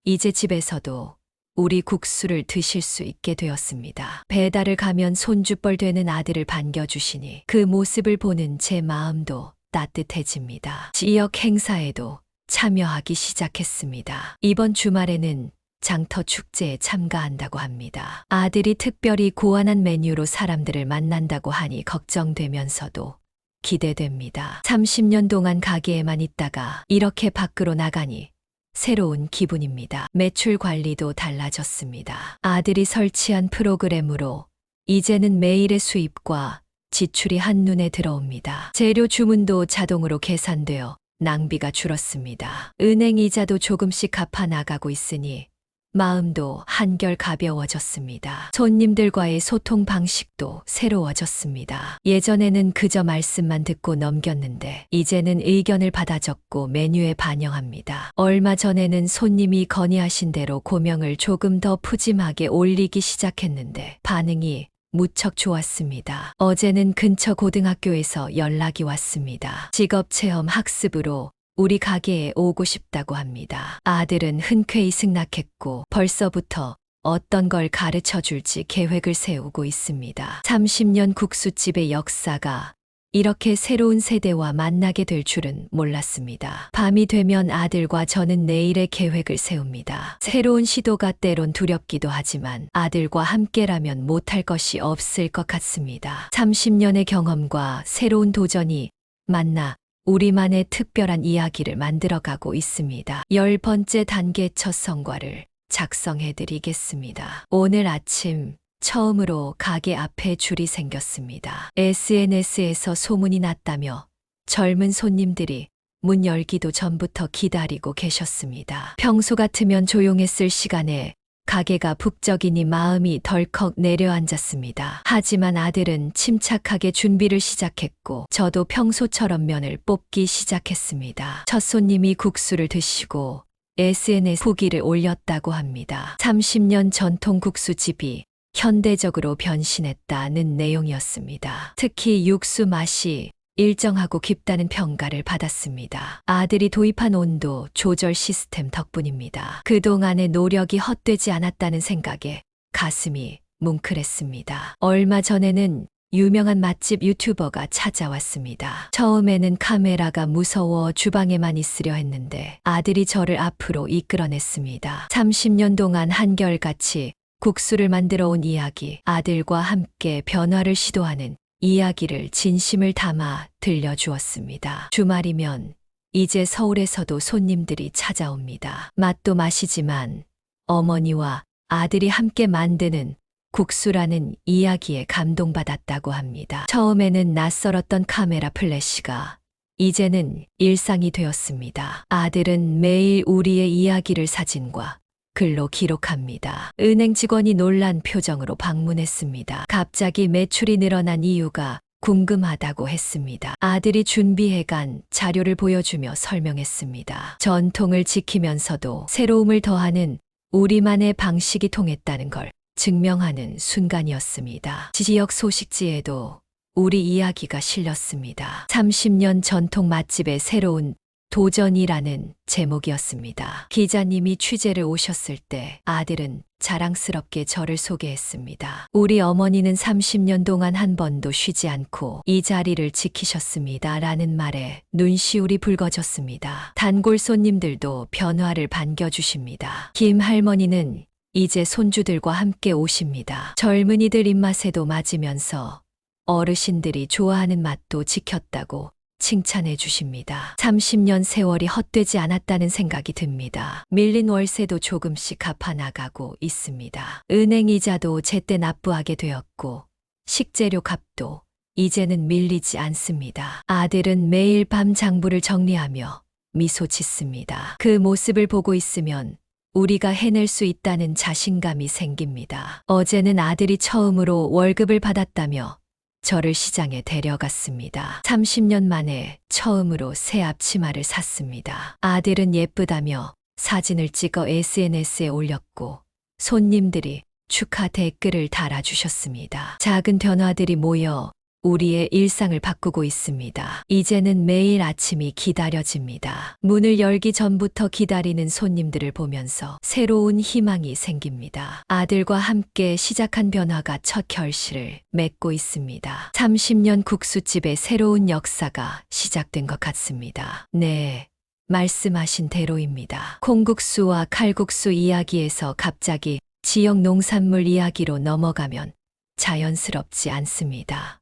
이제 집에서도 우리 국수를 드실 수 있게 되었습니다. 배달을 가면 손주뻘 되는 아들을 반겨주시니 그 모습을 보는 제 마음도 따뜻해집니다. 지역 행사에도 참여하기 시작했습니다. 이번 주말에는 장터 축제에 참가한다고 합니다. 아들이 특별히 고안한 메뉴로 사람들을 만난다고 하니 걱정되면서도 기대됩니다. 30년 동안 가게에만 있다가 이렇게 밖으로 나가니 새로운 기분입니다. 매출 관리도 달라졌습니다. 아들이 설치한 프로그램으로 이제는 매일의 수입과 지출이 한눈에 들어옵니다. 재료 주문도 자동으로 계산되어 낭비가 줄었습니다. 은행 이자도 조금씩 갚아 나가고 있으니 마음도 한결 가벼워졌습니다. 손님들과의 소통 방식도 새로워졌습니다. 예전에는 그저 말씀만 듣고 넘겼는데 이제는 의견을 받아 적고 메뉴에 반영합니다. 얼마 전에는 손님이 건의하신 대로 고명을 조금 더 푸짐하게 올리기 시작했는데 반응이 무척 좋았습니다. 어제는 근처 고등학교에서 연락이 왔습니다. 직업체험 학습으로 우리 가게에 오고 싶다고 합니다. 아들은 흔쾌히 승낙했고 벌써부터 어떤 걸 가르쳐 줄지 계획을 세우고 있습니다. 30년 국수집의 역사가 이렇게 새로운 세대와 만나게 될 줄은 몰랐습니다. 밤이 되면 아들과 저는 내일의 계획을 세웁니다. 새로운 시도가 때론 두렵기도 하지만 아들과 함께라면 못할 것이 없을 것 같습니다. 30년의 경험과 새로운 도전이 만나 우리만의 특별한 이야기를 만들어가고 있습니다. 10번째 단계 첫 성과를 작성해 드리겠습니다. 오늘 아침 처음으로 가게 앞에 줄이 생겼습니다. SNS에서 소문이 났다며 젊은 손님들이 문 열기도 전부터 기다리고 계셨습니다. 평소 같으면 조용했을 시간에 가게가 북적이니 마음이 덜컥 내려앉았습니다. 하지만 아들은 침착하게 준비를 시작했고 저도 평소처럼 면을 뽑기 시작했습니다. 첫 손님이 국수를 드시고 SNS 후기를 올렸다고 합니다. 30년 전통 국수집이 현대적으로 변신했다는 내용이었습니다. 특히 육수 맛이 일정하고 깊다는 평가를 받았습니다. 아들이 도입한 온도 조절 시스템 덕분입니다. 그동안의 노력이 헛되지 않았다는 생각에 가슴이 뭉클했습니다. 얼마 전에는 유명한 맛집 유튜버가 찾아왔습니다. 처음에는 카메라가 무서워 주방에만 있으려 했는데 아들이 저를 앞으로 이끌어냈습니다. 30년 동안 한결같이 국수를 만들어 온 이야기, 아들과 함께 변화를 시도하는 이야기를 진심을 담아 들려주었습니다. 주말이면 이제 서울에서도 손님들이 찾아옵니다. 맛도 맛이지만 어머니와 아들이 함께 만드는 국수라는 이야기에 감동받았다고 합니다. 처음에는 낯설었던 카메라 플래시가 이제는 일상이 되었습니다. 아들은 매일 우리의 이야기를 사진과 글로 기록합니다. 은행 직원이 놀란 표정으로 방문했습니다. 갑자기 매출이 늘어난 이유가 궁금하다고 했습니다. 아들이 준비해간 자료를 보여주며 설명했습니다. 전통을 지키면서도 새로움을 더하는 우리만의 방식이 통했다는 걸 증명하는 순간이었습니다. 지역 소식지에도 우리 이야기가 실렸습니다. 30년 전통 맛집의 새로운 도전이라는 제목이었습니다. 기자님이 취재를 오셨을 때 아들은 자랑스럽게 저를 소개했습니다. 우리 어머니는 30년 동안 한 번도 쉬지 않고 이 자리를 지키셨습니다. 라는 말에 눈시울이 붉어졌습니다. 단골 손님들도 변화를 반겨주십니다. 김 할머니는 이제 손주들과 함께 오십니다. 젊은이들 입맛에도 맞으면서 어르신들이 좋아하는 맛도 지켰다고 칭찬해 주십니다. 30년 세월이 헛되지 않았다는 생각이 듭니다. 밀린 월세도 조금씩 갚아나가고 있습니다. 은행 이자도 제때 납부하게 되었고 식재료 값도 이제는 밀리지 않습니다. 아들은 매일 밤 장부를 정리하며 미소 짓습니다. 그 모습을 보고 있으면 우리가 해낼 수 있다는 자신감이 생깁니다. 어제는 아들이 처음으로 월급을 받았다며 저를 시장에 데려갔습니다. 30년 만에 처음으로 새 앞치마를 샀습니다. 아들은 예쁘다며 사진을 찍어 SNS에 올렸고 손님들이 축하 댓글을 달아주셨습니다. 작은 변화들이 모여 우리의 일상을 바꾸고 있습니다. 이제는 매일 아침이 기다려집니다. 문을 열기 전부터 기다리는 손님들을 보면서 새로운 희망이 생깁니다. 아들과 함께 시작한 변화가 첫 결실을 맺고 있습니다. 30년 국수집의 새로운 역사가 시작된 것 같습니다. 네, 말씀하신 대로입니다. 콩국수와 칼국수 이야기에서 갑자기 지역 농산물 이야기로 넘어가면 자연스럽지 않습니다.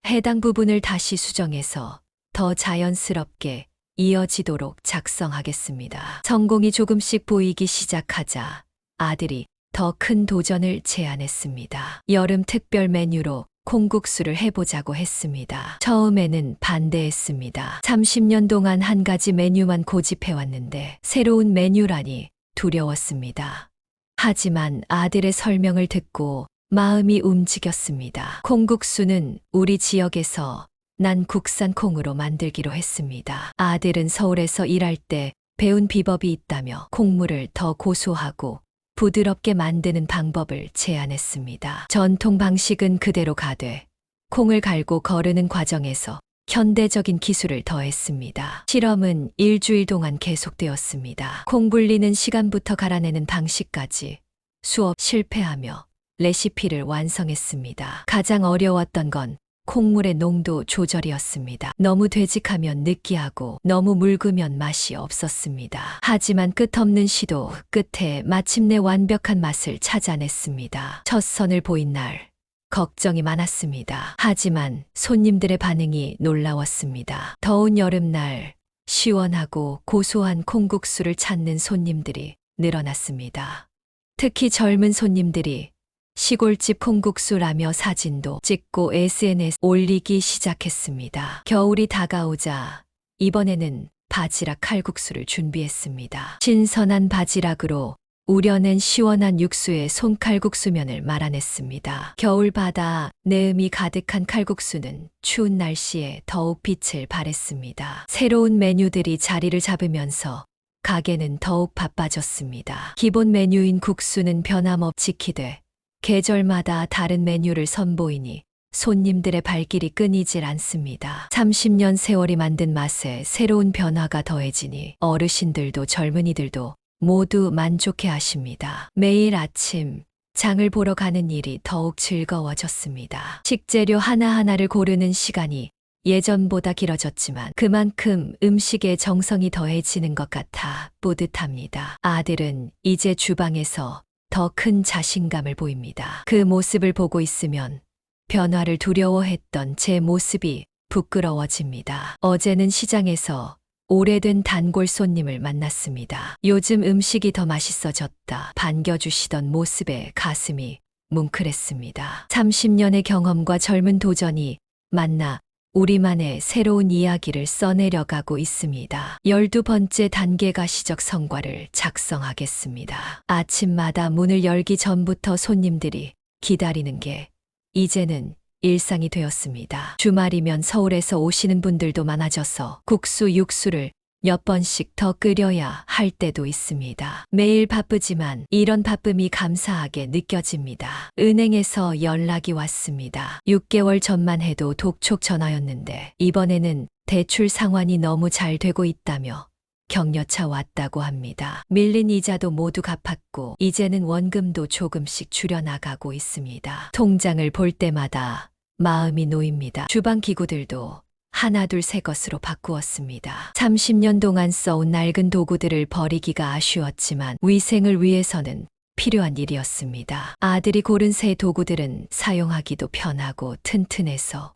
해당 부분을 다시 수정해서 더 자연스럽게 이어지도록 작성하겠습니다. 성공이 조금씩 보이기 시작하자 아들이 더 큰 도전을 제안했습니다. 여름 특별 메뉴로 콩국수를 해보자고 했습니다. 처음에는 반대했습니다. 30년 동안 한 가지 메뉴만 고집해왔는데 새로운 메뉴라니 두려웠습니다. 하지만 아들의 설명을 듣고 마음이 움직였습니다. 콩국수는 우리 지역에서 난 국산 콩으로 만들기로 했습니다. 아들은 서울에서 일할 때 배운 비법이 있다며 콩물을 더 고소하고 부드럽게 만드는 방법을 제안했습니다. 전통 방식은 그대로 가되 콩을 갈고 거르는 과정에서 현대적인 기술을 더했습니다. 실험은 일주일 동안 계속되었습니다. 콩 불리는 시간부터 갈아내는 방식까지 수업 실패하며 레시피를 완성했습니다. 가장 어려웠던 건 콩물의 농도 조절이었습니다. 너무 되직하면 느끼하고 너무 묽으면 맛이 없었습니다. 하지만 끝없는 시도 끝에 마침내 완벽한 맛을 찾아냈습니다. 첫 선을 보인 날 걱정이 많았습니다. 하지만 손님들의 반응이 놀라웠습니다. 더운 여름날 시원하고 고소한 콩국수를 찾는 손님들이 늘어났습니다. 특히 젊은 손님들이 시골집 콩국수라며 사진도 찍고 SNS 올리기 시작했습니다. 겨울이 다가오자 이번에는 바지락 칼국수를 준비했습니다. 신선한 바지락으로 우려낸 시원한 육수에 손칼국수면을 말아냈습니다. 겨울 바다 내음이 가득한 칼국수는 추운 날씨에 더욱 빛을 발했습니다. 새로운 메뉴들이 자리를 잡으면서 가게는 더욱 바빠졌습니다. 기본 메뉴인 국수는 변함없이 지키되 계절마다 다른 메뉴를 선보이니 손님들의 발길이 끊이질 않습니다. 30년 세월이 만든 맛에 새로운 변화가 더해지니 어르신들도 젊은이들도 모두 만족해 하십니다. 매일 아침 장을 보러 가는 일이 더욱 즐거워졌습니다. 식재료 하나하나를 고르는 시간이 예전보다 길어졌지만 그만큼 음식에 정성이 더해지는 것 같아 뿌듯합니다. 아들은 이제 주방에서 더 큰 자신감을 보입니다. 그 모습을 보고 있으면 변화를 두려워했던 제 모습이 부끄러워집니다. 어제는 시장에서 오래된 단골 손님을 만났습니다. 요즘 음식이 더 맛있어졌다. 반겨주시던 모습에 가슴이 뭉클했습니다. 30년의 경험과 젊은 도전이 만나 우리만의 새로운 이야기를 써내려가고 있습니다. 12번째 단계 가시적 성과를 작성하겠습니다. 아침마다 문을 열기 전부터 손님들이 기다리는 게 이제는 일상이 되었습니다. 주말이면 서울에서 오시는 분들도 많아져서 국수, 육수를 몇 번씩 더 끓여야 할 때도 있습니다. 매일 바쁘지만 이런 바쁨이 감사하게 느껴집니다. 은행에서 연락이 왔습니다. 6개월 전만 해도 독촉 전화였는데 이번에는 대출 상환이 너무 잘 되고 있다며 격려차 왔다고 합니다. 밀린 이자도 모두 갚았고 이제는 원금도 조금씩 줄여나가고 있습니다. 통장을 볼 때마다 마음이 놓입니다. 주방 기구들도 하나둘 새 것으로 바꾸었습니다. 30년 동안 써온 낡은 도구들을 버리기가 아쉬웠지만 위생을 위해서는 필요한 일이었습니다. 아들이 고른 새 도구들은 사용하기도 편하고 튼튼해서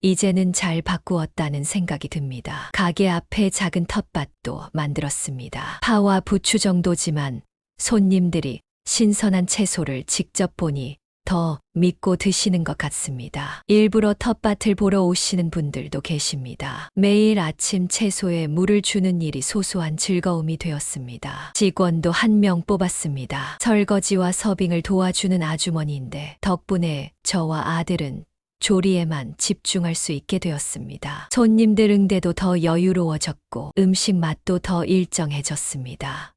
이제는 잘 바꾸었다는 생각이 듭니다. 가게 앞에 작은 텃밭도 만들었습니다. 파와 부추 정도지만 손님들이 신선한 채소를 직접 보니 더 믿고 드시는 것 같습니다. 일부러 텃밭을 보러 오시는 분들도 계십니다. 매일 아침 채소에 물을 주는 일이 소소한 즐거움이 되었습니다. 직원도 한 명 뽑았습니다. 설거지와 서빙을 도와주는 아주머니인데 덕분에 저와 아들은 조리에만 집중할 수 있게 되었습니다. 손님들 응대도 더 여유로워졌고 음식 맛도 더 일정해졌습니다.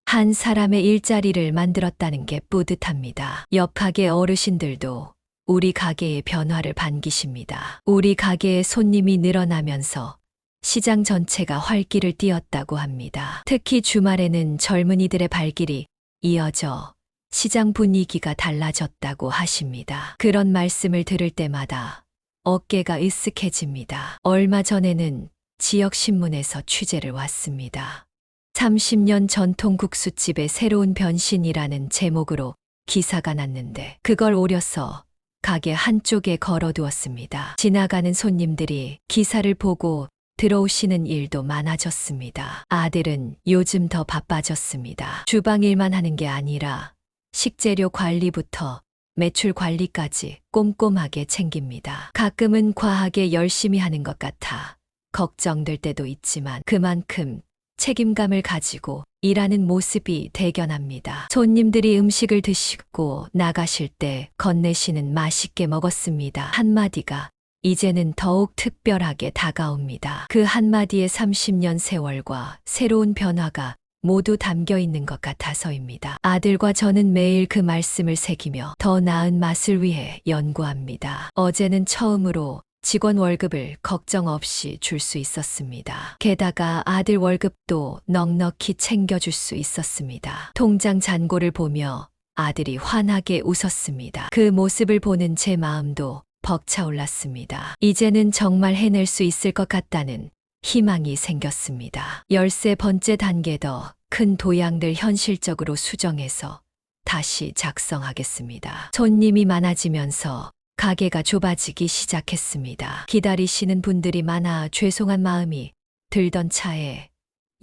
한 사람의 일자리를 만들었다는 게 뿌듯합니다. 옆 가게 어르신들도 우리 가게의 변화를 반기십니다. 우리 가게의 손님이 늘어나면서 시장 전체가 활기를 띠었다고 합니다. 특히 주말에는 젊은이들의 발길이 이어져 시장 분위기가 달라졌다고 하십니다. 그런 말씀을 들을 때마다 어깨가 으쓱해집니다. 얼마 전에는 지역신문에서 취재를 왔습니다. 30년 전통 국수집의 새로운 변신이라는 제목으로 기사가 났는데 그걸 오려서 가게 한쪽에 걸어두었습니다. 지나가는 손님들이 기사를 보고 들어오시는 일도 많아졌습니다. 아들은 요즘 더 바빠졌습니다. 주방 일만 하는 게 아니라 식재료 관리부터 매출 관리까지 꼼꼼하게 챙깁니다. 가끔은 과하게 열심히 하는 것 같아 걱정될 때도 있지만 그만큼 책임감을 가지고 일하는 모습이 대견합니다. 손님들이 음식을 드시고 나가실 때 건네시는 맛있게 먹었습니다. 한마디가 이제는 더욱 특별하게 다가옵니다. 그 한마디에 30년 세월과 새로운 변화가 모두 담겨 있는 것 같아서입니다. 아들과 저는 매일 그 말씀을 새기며 더 나은 맛을 위해 연구합니다. 어제는 처음으로 직원 월급을 걱정 없이 줄 수 있었습니다. 게다가 아들 월급도 넉넉히 챙겨줄 수 있었습니다. 통장 잔고를 보며 아들이 환하게 웃었습니다. 그 모습을 보는 제 마음도 벅차올랐습니다. 이제는 정말 해낼 수 있을 것 같다는 희망이 생겼습니다. 13번째 단계 더 큰 도양들 현실적으로 수정해서 다시 작성하겠습니다. 손님이 많아지면서 가게가 좁아지기 시작했습니다. 기다리시는 분들이 많아 죄송한 마음이 들던 차에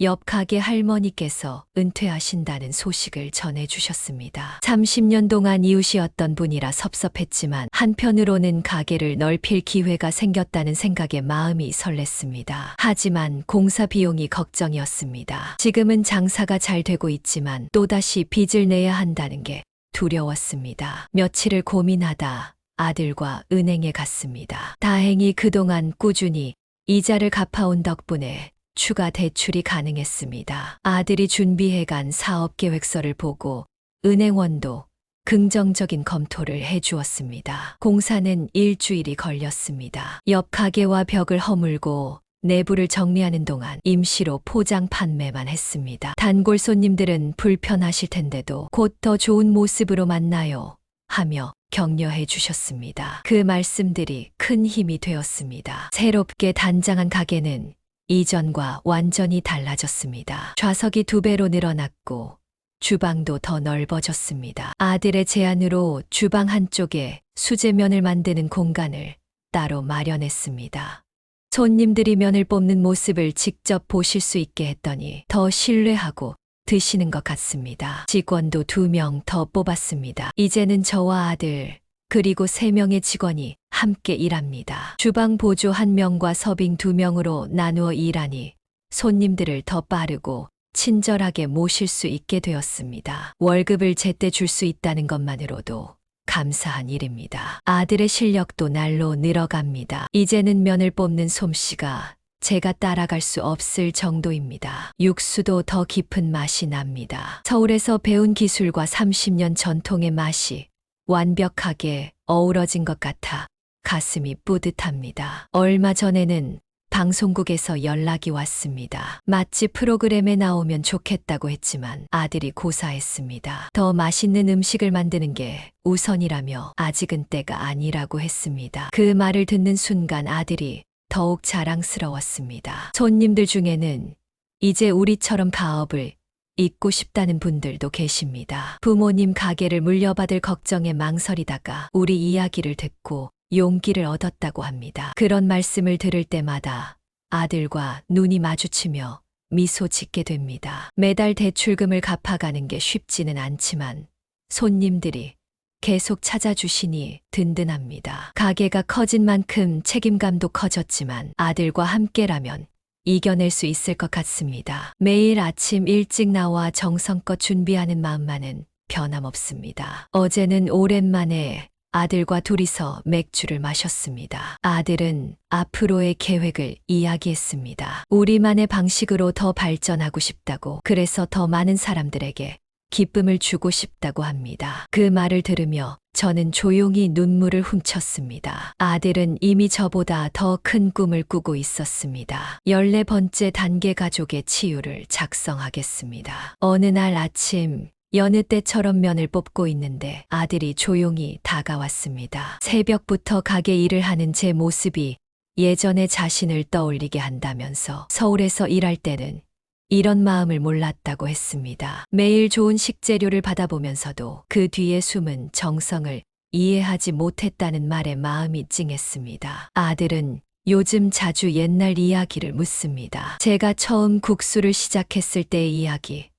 옆 가게 할머니께서 은퇴하신다는 소식을 전해주셨습니다. 30년 동안 이웃이었던 분이라 섭섭했지만 한편으로는 가게를 넓힐 기회가 생겼다는 생각에 마음이 설렜습니다. 하지만 공사 비용이 걱정이었습니다. 지금은 장사가 잘 되고 있지만 또다시 빚을 내야 한다는 게 두려웠습니다. 며칠을 고민하다 아들과 은행에 갔습니다. 다행히 그동안 꾸준히 이자를 갚아온 덕분에 추가 대출이 가능했습니다. 아들이 준비해간 사업계획서를 보고 은행원도 긍정적인 검토를 해주었습니다. 공사는 일주일이 걸렸습니다. 옆 가게와 벽을 허물고 내부를 정리하는 동안 임시로 포장 판매만 했습니다. 단골 손님들은 불편하실 텐데도 곧 더 좋은 모습으로 만나요 하며 격려해 주셨습니다. 그 말씀들이 큰 힘이 되었습니다. 새롭게 단장한 가게는 이전과 완전히 달라졌습니다. 좌석이 2배로 늘어났고 주방도 더 넓어졌습니다. 아들의 제안으로 주방 한쪽에 수제면을 만드는 공간을 따로 마련했습니다. 손님들이 면을 뽑는 모습을 직접 보실 수 있게 했더니 더 신뢰하고 드시는 것 같습니다. 직원도 2명 더 뽑았습니다. 이제는 저와 아들 그리고 3명의 직원이 함께 일합니다. 주방 보조 1명과 서빙 2명으로 나누어 일하니 손님들을 더 빠르고 친절하게 모실 수 있게 되었습니다. 월급을 제때 줄 수 있다는 것만으로도 감사한 일입니다. 아들의 실력도 날로 늘어갑니다. 이제는 면을 뽑는 솜씨가 제가 따라갈 수 없을 정도입니다. 육수도 더 깊은 맛이 납니다. 서울에서 배운 기술과 30년 전통의 맛이 완벽하게 어우러진 것 같아 가슴이 뿌듯합니다. 얼마 전에는 방송국에서 연락이 왔습니다. 맛집 프로그램에 나오면 좋겠다고 했지만 아들이 고사했습니다. 더 맛있는 음식을 만드는 게 우선이라며 아직은 때가 아니라고 했습니다. 그 말을 듣는 순간 아들이 더욱 자랑스러웠습니다. 손님들 중에는 이제 우리처럼 가업을 잇고 싶다는 분들도 계십니다. 부모님 가게를 물려받을 걱정에 망설이다가 우리 이야기를 듣고 용기를 얻었다고 합니다. 그런 말씀을 들을 때마다 아들과 눈이 마주치며 미소 짓게 됩니다. 매달 대출금을 갚아가는 게 쉽지는 않지만 손님들이 계속 찾아주시니 든든합니다. 가게가 커진 만큼 책임감도 커졌지만 아들과 함께라면 이겨낼 수 있을 것 같습니다. 매일 아침 일찍 나와 정성껏 준비하는 마음만은 변함없습니다. 어제는 오랜만에 아들과 둘이서 맥주를 마셨습니다. 아들은 앞으로의 계획을 이야기했습니다. 우리만의 방식으로 더 발전하고 싶다고, 그래서 더 많은 사람들에게 기쁨을 주고 싶다고 합니다. 그 말을 들으며 저는 조용히 눈물을 훔쳤습니다. 아들은 이미 저보다 더 큰 꿈을 꾸고 있었습니다. 14번째 단계 가족의 치유를 작성하겠습니다. 어느 날 아침 여느 때처럼 면을 뽑고 있는데 아들이 조용히 다가왔습니다. 새벽부터 가게 일을 하는 제 모습이 예전의 자신을 떠올리게 한다면서 서울에서 일할 때는 이런 마음을 몰랐다고 했습니다. 매일 좋은 식재료를 받아보면서도 그 뒤에 숨은 정성을 이해하지 못했다는 말에 마음이 찡했습니다. 아들은 요즘 자주 옛날 이야기를 묻습니다. 제가 처음 국수를 시작했을 때의 이야기,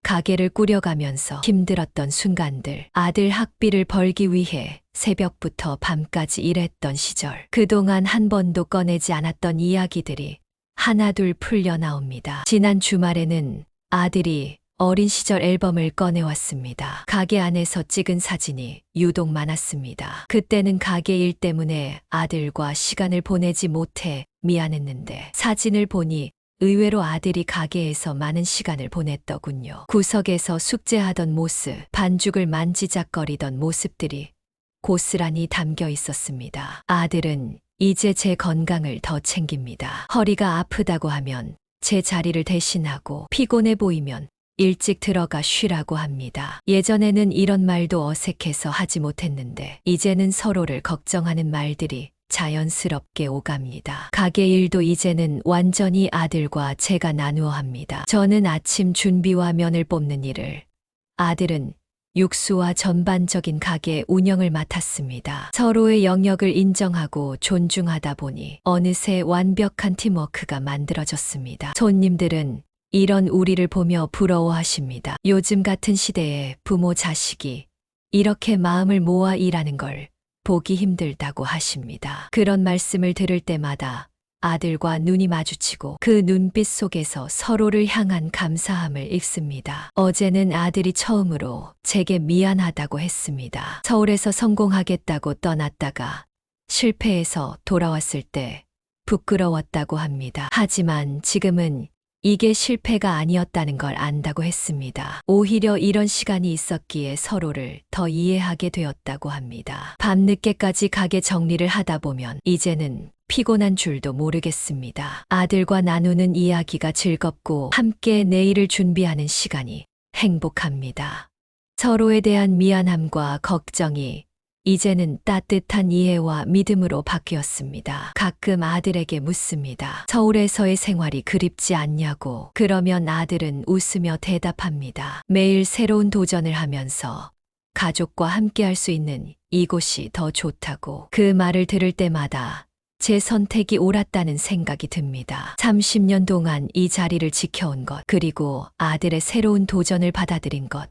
가게를 꾸려가면서 힘들었던 순간들, 아들 학비를 벌기 위해 새벽부터 밤까지 일했던 시절, 그동안 한 번도 꺼내지 않았던 이야기들이 하나둘 풀려 나옵니다. 지난 주말에는 아들이 어린 시절 앨범을 꺼내왔습니다. 가게 안에서 찍은 사진이 유독 많았습니다. 그때는 가게 일 때문에 아들과 시간을 보내지 못해 미안했는데 사진을 보니 의외로 아들이 가게에서 많은 시간을 보냈더군요. 구석에서 숙제하던 모습, 반죽을 만지작거리던 모습들이 고스란히 담겨 있었습니다. 아들은 이제 제 건강을 더 챙깁니다. 허리가 아프다고 하면 제 자리를 대신하고 피곤해 보이면 일찍 들어가 쉬라고 합니다. 예전에는 이런 말도 어색해서 하지 못했는데 이제는 서로를 걱정하는 말들이 자연스럽게 오갑니다. 가게 일도 이제는 완전히 아들과 제가 나누어 합니다. 저는 아침 준비와 면을 뽑는 일을, 아들은 육수와 전반적인 가게 운영을 맡았습니다. 서로의 영역을 인정하고 존중하다 보니 어느새 완벽한 팀워크가 만들어졌습니다. 손님들은 이런 우리를 보며 부러워하십니다. 요즘 같은 시대에 부모 자식이 이렇게 마음을 모아 일하는 걸 보기 힘들다고 하십니다. 그런 말씀을 들을 때마다 아들과 눈이 마주치고 그 눈빛 속에서 서로를 향한 감사함을 읽습니다. 어제는 아들이 처음으로 제게 미안하다고 했습니다. 서울에서 성공하겠다고 떠났다가 실패해서 돌아왔을 때 부끄러웠다고 합니다. 하지만 지금은 이게 실패가 아니었다는 걸 안다고 했습니다. 오히려 이런 시간이 있었기에 서로를 더 이해하게 되었다고 합니다. 밤늦게까지 가게 정리를 하다 보면 이제는 피곤한 줄도 모르겠습니다. 아들과 나누는 이야기가 즐겁고 함께 내일을 준비하는 시간이 행복합니다. 서로에 대한 미안함과 걱정이 이제는 따뜻한 이해와 믿음으로 바뀌었습니다. 가끔 아들에게 묻습니다. 서울에서의 생활이 그립지 않냐고. 그러면 아들은 웃으며 대답합니다. 매일 새로운 도전을 하면서 가족과 함께 할 수 있는 이곳이 더 좋다고. 그 말을 들을 때마다 제 선택이 옳았다는 생각이 듭니다. 30년 동안 이 자리를 지켜온 것, 그리고 아들의 새로운 도전을 받아들인 것,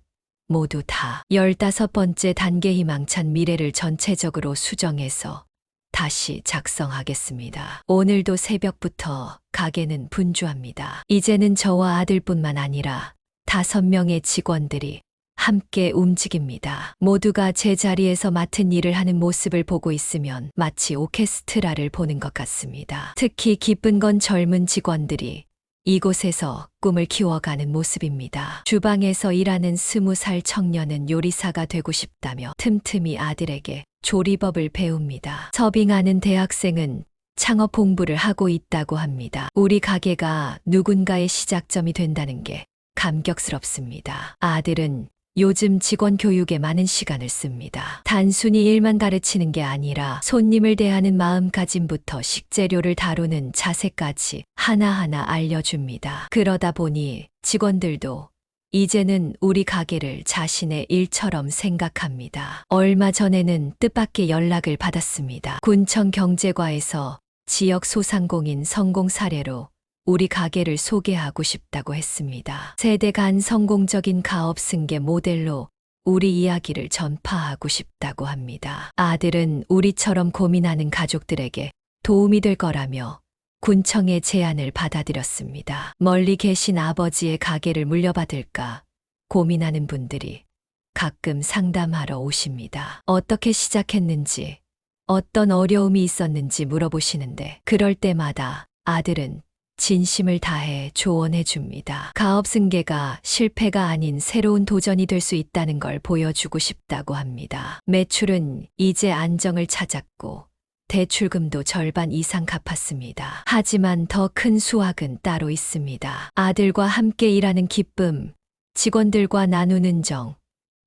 모두 다 15번째 단계 희망찬 미래를 전체적으로 수정해서 다시 작성하겠습니다. 오늘도 새벽부터 가게는 분주합니다. 이제는 저와 아들뿐만 아니라 5명의 직원들이 함께 움직입니다. 모두가 제 자리에서 맡은 일을 하는 모습을 보고 있으면 마치 오케스트라를 보는 것 같습니다. 특히 기쁜 건 젊은 직원들이 이곳에서 꿈을 키워가는 모습입니다. 주방에서 일하는 20살 청년은 요리사가 되고 싶다며 틈틈이 아들에게 조리법을 배웁니다. 서빙하는 대학생은 창업 공부를 하고 있다고 합니다. 우리 가게가 누군가의 시작점이 된다는 게 감격스럽습니다. 아들은 요즘 직원 교육에 많은 시간을 씁니다. 단순히 일만 가르치는 게 아니라 손님을 대하는 마음가짐부터 식재료를 다루는 자세까지 하나하나 알려줍니다. 그러다 보니 직원들도 이제는 우리 가게를 자신의 일처럼 생각합니다. 얼마 전에는 뜻밖의 연락을 받았습니다. 군청 경제과에서 지역 소상공인 성공 사례로 우리 가게를 소개하고 싶다고 했습니다. 세대 간 성공적인 가업 승계 모델로 우리 이야기를 전파하고 싶다고 합니다. 아들은 우리처럼 고민하는 가족들에게 도움이 될 거라며 군청의 제안을 받아들였습니다. 멀리 계신 아버지의 가게를 물려받을까 고민하는 분들이 가끔 상담하러 오십니다. 어떻게 시작했는지, 어떤 어려움이 있었는지 물어보시는데 그럴 때마다 아들은 진심을 다해 조언해 줍니다. 가업 승계가 실패가 아닌 새로운 도전이 될 수 있다는 걸 보여주고 싶다고 합니다. 매출은 이제 안정을 찾았고 대출금도 절반 이상 갚았습니다. 하지만 더 큰 수확은 따로 있습니다. 아들과 함께 일하는 기쁨, 직원들과 나누는 정,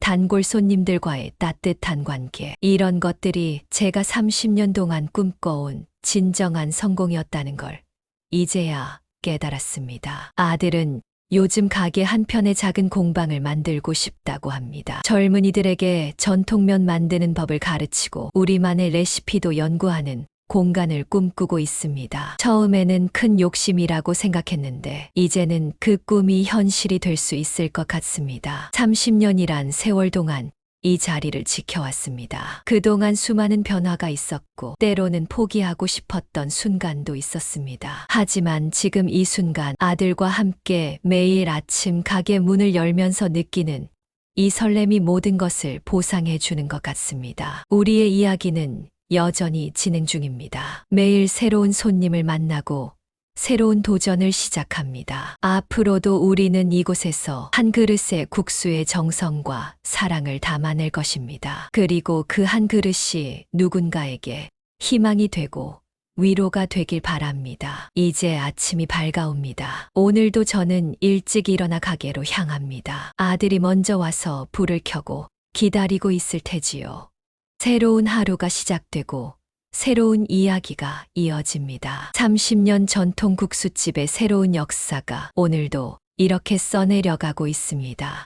단골 손님들과의 따뜻한 관계, 이런 것들이 제가 30년 동안 꿈꿔온 진정한 성공이었다는 걸 이제야 깨달았습니다. 아들은 요즘 가게 한편의 작은 공방을 만들고 싶다고 합니다. 젊은이들에게 전통면 만드는 법을 가르치고 우리만의 레시피도 연구하는 공간을 꿈꾸고 있습니다. 처음에는 큰 욕심이라고 생각했는데 이제는 그 꿈이 현실이 될 수 있을 것 같습니다. 30년이란 세월 동안 이 자리를 지켜왔습니다. 그동안 수많은 변화가 있었고 때로는 포기하고 싶었던 순간도 있었습니다. 하지만 지금 이 순간 아들과 함께 매일 아침 가게 문을 열면서 느끼는 이 설렘이 모든 것을 보상해 주는 것 같습니다. 우리의 이야기는 여전히 진행 중입니다. 매일 새로운 손님을 만나고 새로운 도전을 시작합니다. 앞으로도 우리는 이곳에서 한 그릇의 국수의 정성과 사랑을 담아낼 것입니다. 그리고 그 한 그릇이 누군가에게 희망이 되고 위로가 되길 바랍니다. 이제 아침이 밝아옵니다. 오늘도 저는 일찍 일어나 가게로 향합니다. 아들이 먼저 와서 불을 켜고 기다리고 있을 테지요. 새로운 하루가 시작되고 새로운 이야기가 이어집니다. 30년 전통 국수집의 새로운 역사가 오늘도 이렇게 써내려가고 있습니다.